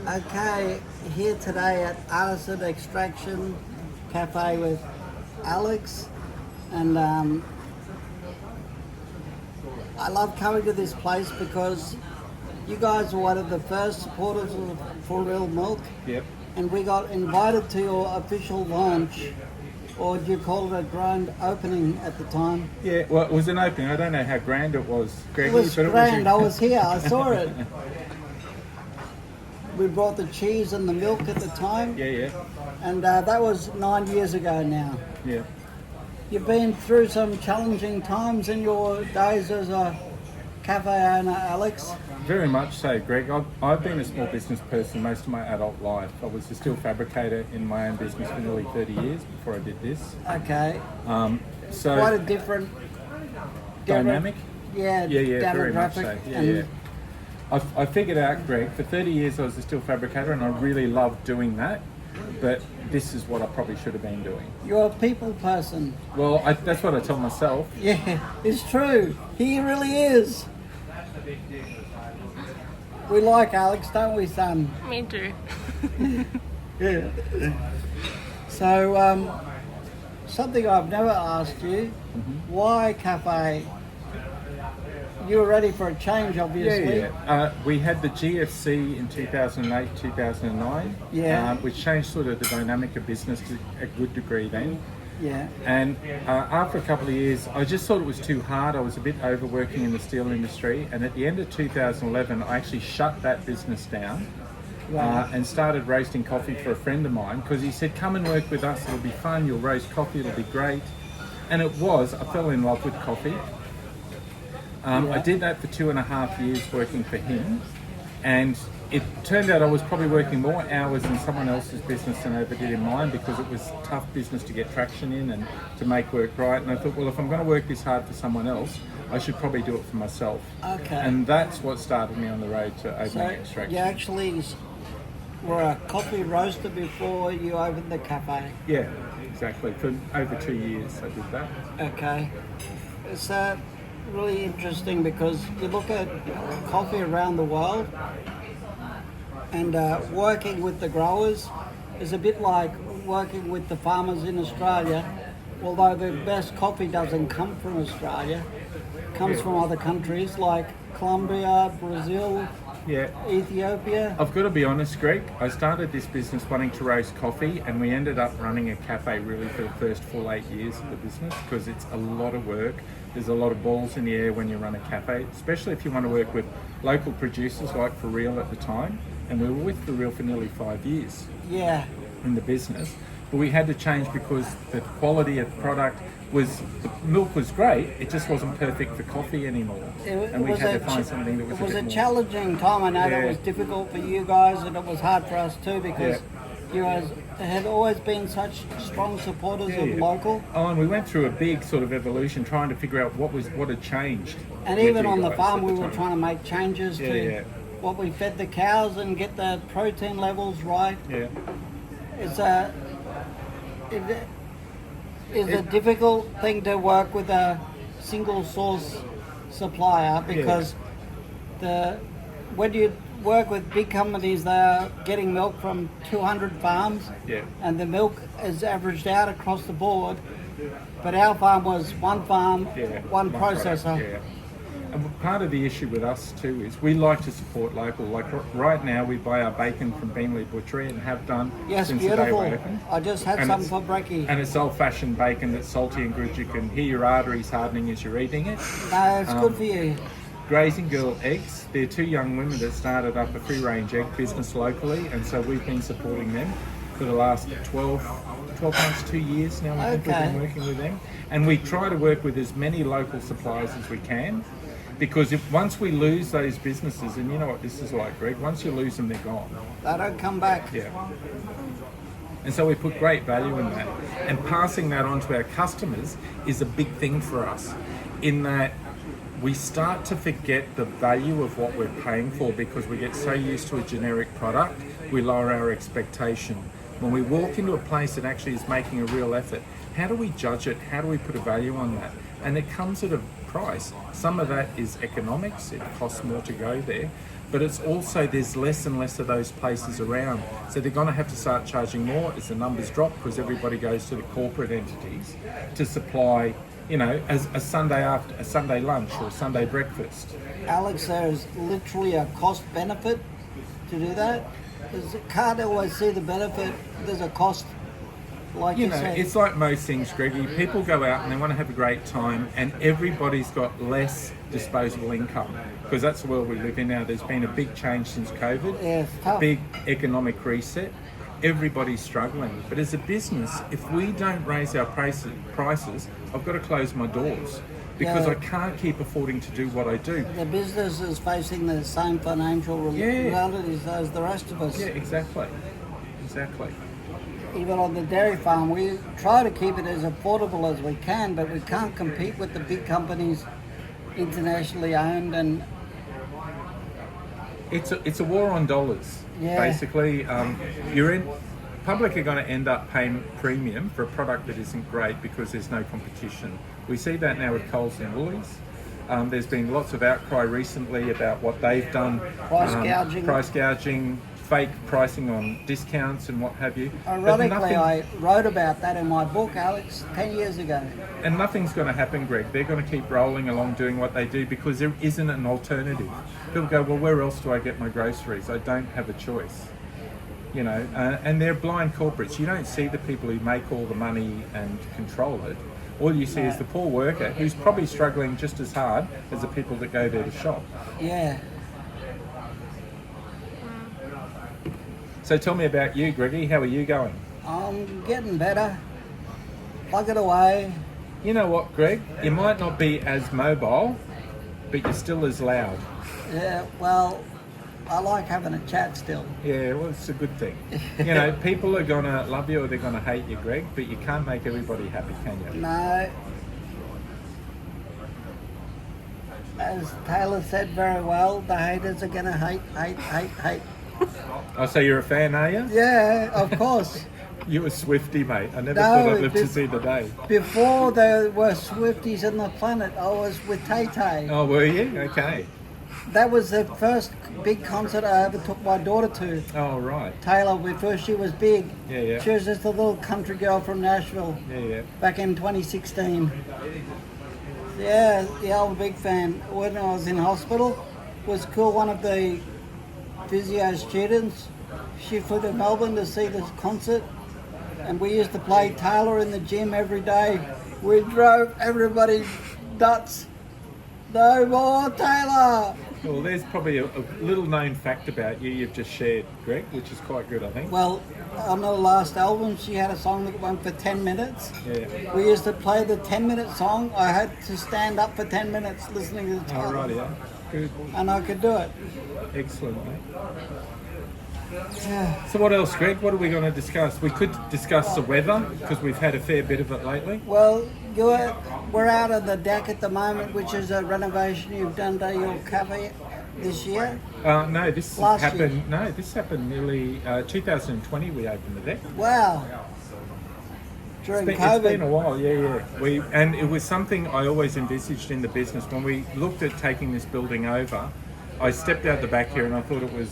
Okay, here today at Artisan Extraction Cafe with Alex, and I love coming to this place because you guys are one of the first supporters of For Real Milk, Yep. and we got invited to your official launch, or do you call it a grand opening at the time? Yeah, well, it was an opening. I don't know how grand it was, Gregie, It was but grand. I it was. was here. I saw it. We brought the cheese and the milk at the time. Yeah. And that was 9 years ago now. Yeah. You've been through some challenging times in your days as a cafe owner, Alex. Very much so, Greg. I've been a small business person most of my adult life. I was a steel fabricator in my own business for nearly 30 years before I did this. Okay. So Quite a different dynamic. Yeah, Yeah, very much demographic. so. Yeah. I figured out, Greg, for 30 years I was a steel fabricator and I really loved doing that, but this is what I probably should have been doing. You're a people person. Well, that's what I tell myself. Yeah, it's true. He really is. We like Alex, don't we, son? Me too. Yeah. So, something I've never asked you, why cafe? You were ready for a change, obviously. Yeah. We had the GFC in 2008, 2009, Yeah. which changed sort of the dynamic of business to a good degree then. Yeah. And after a couple of years, I just thought it was too hard. I was a bit overworking in the steel industry. And at the end of 2011, I actually shut that business down. Right. And started roasting coffee for a friend of mine because he said, come and work with us, it'll be fun, you'll roast coffee, it'll be great. And it was, I fell in love with coffee. I did that for 2.5 years working for him, and it turned out I was probably working more hours in someone else's business than I ever did in mine because it was tough business to get traction in and to make work right. And I thought, well, if I'm going to work this hard for someone else, I should probably do it for myself. Okay. And that's what started me on the road to opening So Extraction. you actually were a coffee roaster before you opened the cafe. Yeah, exactly. For over 2 years I did that. Okay. It's really interesting because you look at coffee around the world and working with the growers is a bit like working with the farmers in Australia, although the best coffee doesn't come from Australia, it comes from other countries like Colombia, Brazil, Yeah. Ethiopia. I've got to be honest, Greg, I started this business wanting to roast coffee and we ended up running a cafe really for the first full 8 years of the business because it's a lot of work. There's a lot of balls in the air when you run a cafe, especially if you want to work with local producers like For Real at the time. And we were with For Real for nearly 5 years Yeah. in the business. But we had to change because the quality of the product was, the milk was great, it just wasn't perfect for coffee anymore. And we had to find something that was it was a a bit more. challenging time. I know that Yeah. was difficult for you guys, and it was hard for us too because you guys had always been such strong supporters of local. Oh, and we went through a big sort of evolution trying to figure out what had changed. And with even you on the guys farm, at we the were time. trying to make changes to Yeah. what we fed the cows and get the protein levels right. Yeah. It's a difficult thing to work with a single source supplier because when you work with big companies, they're getting milk from 200 farms, Yeah. and the milk is averaged out across the board. But our farm was one farm, Yeah. one product, processor. Yeah. And part of the issue with us too is we like to support local. Like right now, we buy our bacon from Beanley Butchery and have done Yes, since the day beautiful. we opened. I just had And some it's- for brekkie. And it's old-fashioned bacon that's salty and good. You can hear your arteries hardening as you're eating it. No, it's good for you. Grazing Girl Eggs, they're two young women that started up a free-range egg business locally, and so we've been supporting them for the last 12 months, 2 years now. I think we've Okay. been working with them, and we try to work with as many local suppliers as we can, because if once we lose those businesses, and you know what this is like, Greg, once you lose them, they're gone. They don't come back. Yeah. And so we put great value in that, and passing that on to our customers is a big thing for us, in that we start to forget the value of what we're paying for because we get so used to a generic product, we lower our expectation. When we walk into a place that actually is making a real effort, how do we judge it? How do we put a value on that? And it comes at a price. Some of that is economics, it costs more to go there. but it's also there's less and less of those places around. So they're going to have to start charging more as the numbers drop because everybody goes to the corporate entities to supply, as a Sunday lunch or a Sunday breakfast. Alex, there's literally a cost benefit to do that. Because you can't always see the benefit. There's a cost, like you said. It's like most things, Gregie. People go out and they want to have a great time, and everybody's got less disposable income because that's the world we live in now. There's been a big change since COVID, Yeah, it's tough. big economic reset. Everybody's struggling. But as a business, if we don't raise our prices, I've got to close my doors because Yeah. I can't keep affording to do what I do. The business is facing the same financial realities as the rest of us. Yeah, exactly. Even on the dairy farm, we try to keep it as affordable as we can, but we can't compete with the big companies internationally owned. And It's a war on dollars, Yeah. basically. Public are going to end up paying premium for a product that isn't great because there's no competition. We see that now with Coles and Woolies. There's been lots of outcry recently about what they've done. Price gouging, fake pricing on discounts and what have you. But ironically, I wrote about that in my book, Alex, 10 years ago. And nothing's going to happen, Greg. They're going to keep rolling along doing what they do because there isn't an alternative. People go, well, where else do I get my groceries? I don't have a choice. And they're blind corporates. You don't see the people who make all the money and control it. All you see is the poor worker who's probably struggling just as hard as the people that go there to shop. Yeah. So tell me about you, Gregie. How are you going? I'm getting better. Plug it away. You know what, Greg? You might not be as mobile, but you're still as loud. Yeah, well, I like having a chat still. Yeah, well, it's a good thing. People are going to love you or they're going to hate you, Greg, but you can't make everybody happy, can you? No. As Taylor said very well, the haters are going to hate. Oh, so you're a fan, are you? Yeah, of course. You were Swifty, mate. I never thought I'd live to see the day. Before there were Swifties on the planet, I was with Tay-Tay. Oh, were you? Okay. That was the first big concert I ever took my daughter to. Oh, right. Taylor, before she was big. Yeah. She was just a little country girl from Nashville. Yeah. Back in 2016. Yeah, I'm a big fan. When I was in hospital, it was cool. One of the physio students, she flew to Melbourne to see this concert, and we used to play Taylor in the gym every day. We drove everybody nuts. No more Taylor! Well, there's probably a little known fact about you you've just shared, Greg, which is quite good, I think. Well, on the last album, she had a song that went for 10 minutes. Yeah. We used to play the 10-minute song. I had to stand up for 10 minutes listening to the title. Oh, right, yeah. Good. And I could do it. Excellent, mate. Yeah. So what else, Greg? What are we going to discuss? We could discuss the weather, because we've had a fair bit of it lately. Well, we're out of the deck at the moment, which is a renovation you've done to your cafe this year. No, this Last happened. year. No, this happened nearly 2020. We opened the deck. Wow. During It's COVID. been a while, yeah. And it was something I always envisaged in the business. When we looked at taking this building over, I stepped out the back here and I thought it was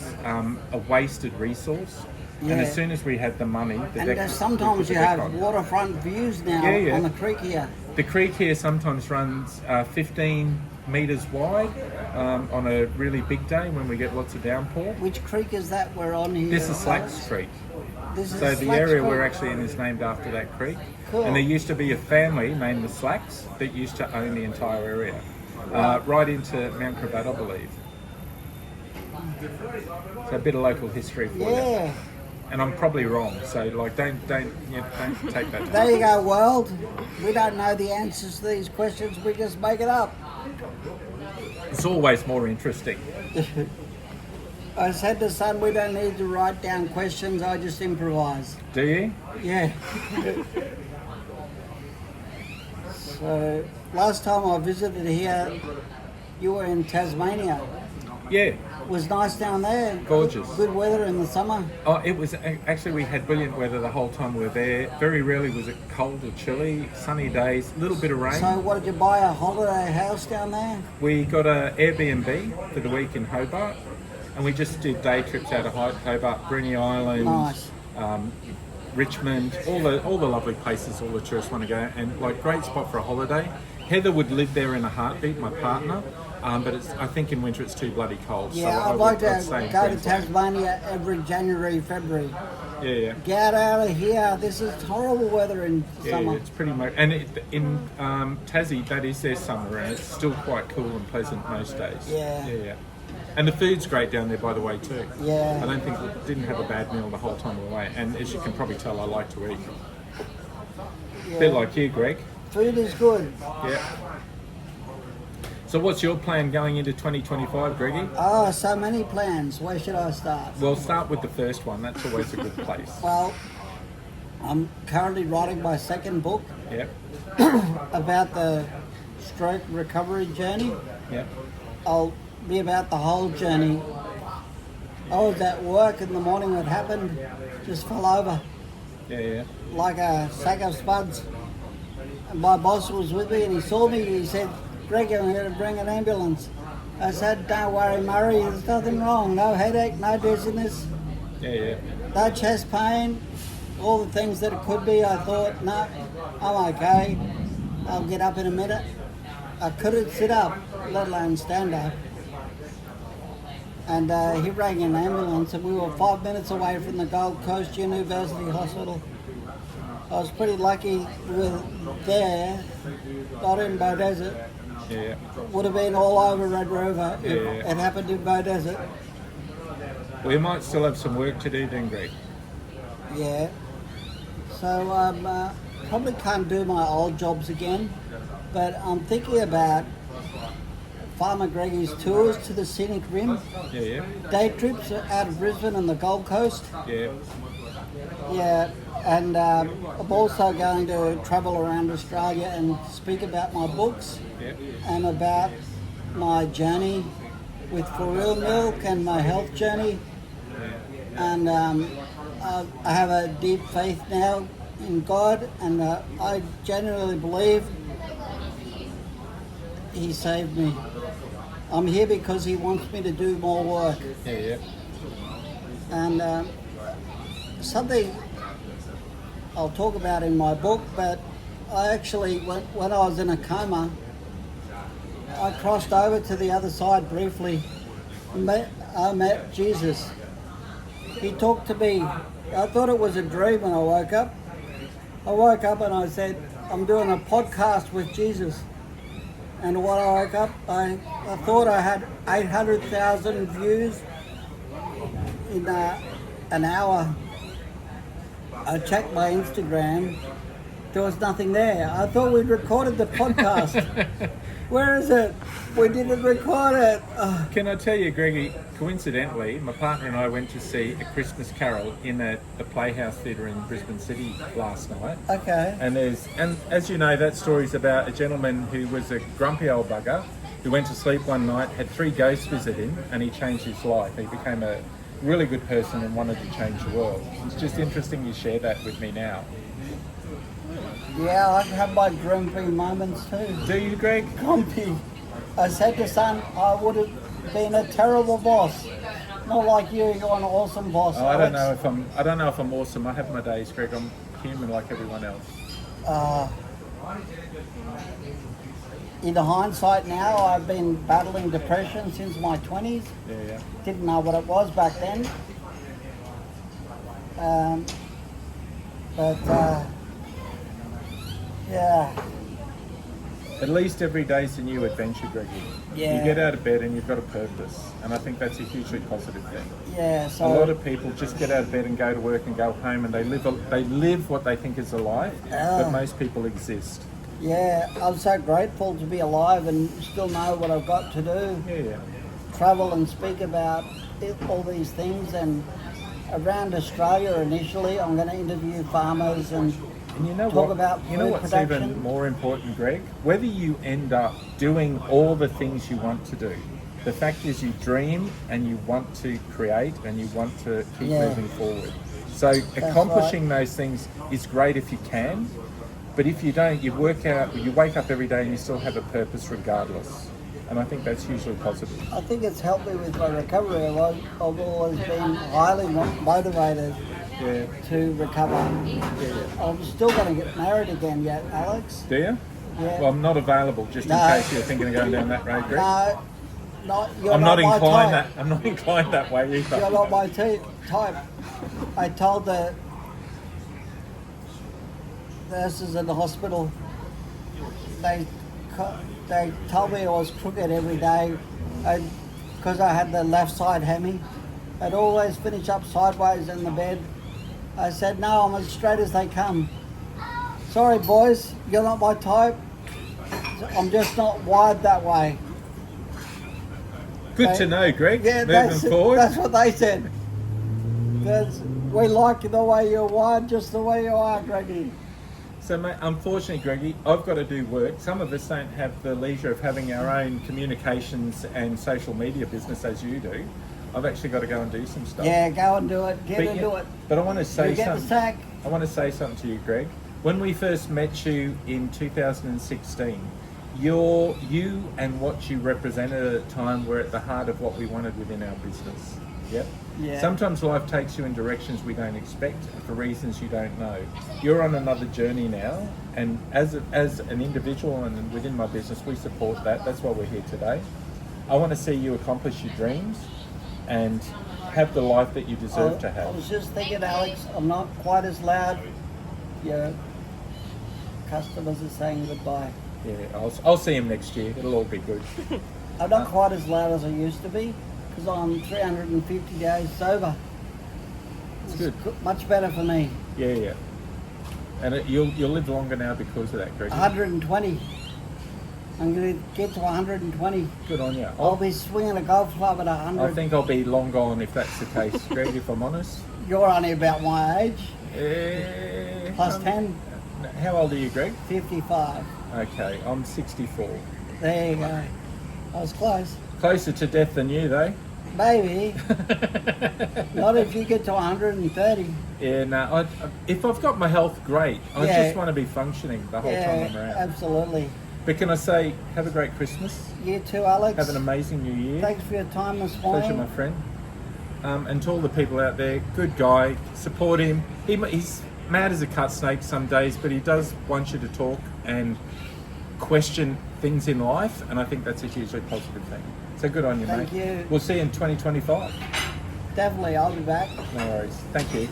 a wasted resource. Yeah. And as soon as we had the money, the deck, And we sometimes put the you deck have on. waterfront views now Yeah. on the creek here. The creek here sometimes runs 15 metres wide on a really big day when we get lots of downpour. Which creek is that we're on here? This is Slacks Alex? Creek. This is So the Slacks area Creek. we're actually in is named after that creek. Cool. And there used to be a family named the Slacks that used to own the entire area. Right into Mount Cravat, I believe. So a bit of local history for you. Yeah. And I'm probably wrong, so like don't take that. There you go, world. We don't know the answers to these questions. We just make it up. It's always more interesting. I said to son, we don't need to write down questions. I just improvise. Do you? Yeah. So last time I visited here, you were in Tasmania. Yeah. It was nice down there. Gorgeous. Good weather in the summer. Oh, it was actually, we had brilliant weather the whole time we were there. Very rarely was it cold or chilly. Sunny days, a little bit of rain. So what did you buy, a holiday house down there? We got a Airbnb for the week in Hobart. and we just did day trips out of Hobart, Bruny Island, Nice. Richmond, all the lovely places all the tourists want to go, and like great spot for a holiday. Heather would live there in a heartbeat, my partner, but I think in winter it's too bloody cold. Yeah, so I'd like I'd to stay in go to Queensland. Tasmania every January, February. Yeah. Get out of here. This is horrible weather in Yeah, summer. it's pretty much, and in Tassie, that is their summer, and it's still quite cool and pleasant most days. Yeah. And the food's great down there, by the way, too. Yeah. I don't think we didn't have a bad meal the whole time we were away, and as you can probably tell, I like to eat. Yeah. Bit like you, Greg. Food is good. Yeah. So, what's your plan going into 2025, Gregie? Oh, so many plans. Where should I start? Well, start with the first one. That's always a good place. Well, I'm currently writing my second book Yep. about the stroke recovery journey. Yep. I'll be about the whole journey. I was at work in the morning, it happened, just fell over Yeah. like a sack of spuds. And my boss was with me and he saw me, he said, Greg, I'm here to bring an ambulance. I said, don't worry, Murray, there's nothing wrong. No headache, no dizziness, Yeah. no chest pain, all the things that it could be. I thought, no, I'm okay. I'll get up in a minute. I couldn't sit up, let alone stand up. And he rang an ambulance and we were 5 minutes away from the Gold Coast University Hospital. I was pretty lucky with there, not in Bow Desert. Yeah. Would have been all over Red Rover if Yeah. it happened in Bow Desert. We might still have some work to do then, Greg. Yeah. So probably can't do my old jobs again, but I'm thinking about Farmer Gregie's tours to the scenic rim, Yeah. day trips out of Brisbane and the Gold Coast. Yeah. Yeah, and I'm also going to travel around Australia and speak about my books Yeah. and about my journey with For Real Milk and my health journey. And I have a deep faith now in God, and I genuinely believe He saved me. I'm here because He wants me to do more work. Yeah. And something I'll talk about in my book, but I actually, when I was in a coma, I crossed over to the other side briefly. I met Jesus. He talked to me. I thought it was a dream when I woke up. I woke up and I said, I'm doing a podcast with Jesus. And when I woke up, I thought I had 800,000 views in an hour. I checked my Instagram. There was nothing there. I thought we'd recorded the podcast. Where is it? We didn't record it. Can I tell you, Greggy, coincidentally, my partner and I went to see A Christmas Carol in the Playhouse Theatre in Brisbane City last night. Okay. And as you know, that story's about a gentleman who was a grumpy old bugger who went to sleep one night, had 3 ghosts visit him, and he changed his life. He became a really good person and wanted to change the world. It's just interesting you share that with me now. Yeah, I have my grumpy moments too. Do you, Greg? Grumpy. I said to son, I would have been a terrible boss. Not like you, you're an awesome boss. Oh, I don't know if I'm awesome. I have my days, Greg. I'm human like everyone else. In hindsight now, I've been battling depression since my 20s. Yeah. Didn't know what it was back then. Yeah. At least every day's a new adventure, Greggy. Yeah. You get out of bed and you've got a purpose, and I think that's a hugely positive thing. Yeah, A so lot of people just get out of bed and go to work and go home, and they live what they think is a life, but most people exist. yeah, I'm so grateful to be alive and still know what I've got to do. Yeah. Travel and speak about all these things, and around Australia initially I'm going to interview farmers and And you know talk what? about You know food what's production. even more important, Greg? Whether you end up doing all the things you want to do, the fact is you dream and you want to create and you want to keep Yeah. moving forward. So accomplishing those things is great if you can, but if you don't, you wake up every day and you still have a purpose regardless. And I think that's hugely positive. I think it's helped me with my recovery. I've always been highly motivated Yeah. to recover. Yeah. I'm still going to get married again yet, Alex. Do you? Yeah. Well, I'm not available, just in No. case you're thinking of going down that road, Greg. No, you're I'm not my inclined type. that. I'm not inclined that way either. You're not my type. I told the nurses in the hospital, they told me I was crooked every day, and because I had the left side hemi, I'd always finish up sideways in the bed. I said, no, I'm as straight as they come. Sorry, boys, you're not my type. I'm just not wired that way. Good to know, Greg. Yeah, Moving forward. that's what they said. Because we like the way you're wired, just the way you are, Gregie. So, mate, unfortunately, Gregie, I've got to do work. Some of us don't have the leisure of having our own communications and social media business as you do. I've actually got to go and do some stuff. Yeah, go and do it. Get into it. But I want to say You get the something. sack. I want to say something to you, Greg. When we first met you in 2016, you and what you represented at the time were at the heart of what we wanted within our business. Yep. Yeah. Sometimes life takes you in directions we don't expect for reasons you don't know. You're on another journey now, and as an individual and within my business, we support that. That's why we're here today. I want to see you accomplish your dreams and have the life that you deserve to I have. was just thinking, Alex, I'm not quite as loud. Your customers are saying goodbye. Yeah, I'll see him next year. It'll all be good. I'm not quite as loud as I used to be because I'm 350 days sober. It's good. Much better for me. Yeah. And you'll live longer now because of that, Greg. 120. I'm going to get to 120. Good on you. I'll be swinging a golf club at 100. I think I'll be long gone if that's the case, Greg, if I'm honest. You're only about my age. Plus 10. How old are you, Greg? 55. Okay, I'm 64. There you go. I was close. Closer to death than you, though. Maybe. Not if you get to 130. Yeah, no. If I've got my health, great. I Yeah. just want to be functioning the whole time I'm around. Absolutely. But can I say, have a great Christmas. You too, Alex. Have an amazing New Year. Thanks for your time this morning. Pleasure, my friend. And to all the people out there, good guy. Support him. He's mad as a cut snake some days, but he does want you to talk and question things in life, and I think that's a hugely positive thing. So good on you, Thank mate. you. We'll see you in 2025. Definitely, I'll be back. No worries. Thank you.